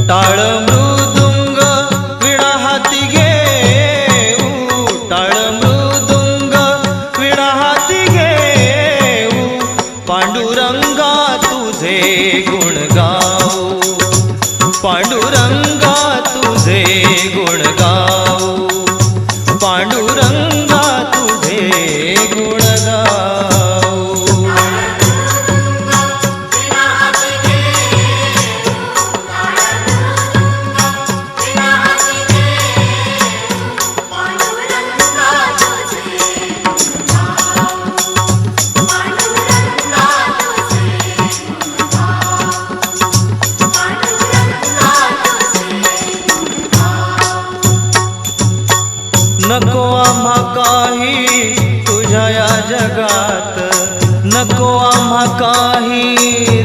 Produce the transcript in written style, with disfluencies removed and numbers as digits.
टाळ मृदुंग विणा हाती घेऊ, टाळ मृदुंग विणा हाती घेऊ, पांडुरंगा तुझे गुण गाऊ, पांडुरंगा तुझे गुण गाऊ, पांडुरंगा तुझे गुण गाऊ. नको आम्हा काही तुझ्या या जगात, नको आम्हा काही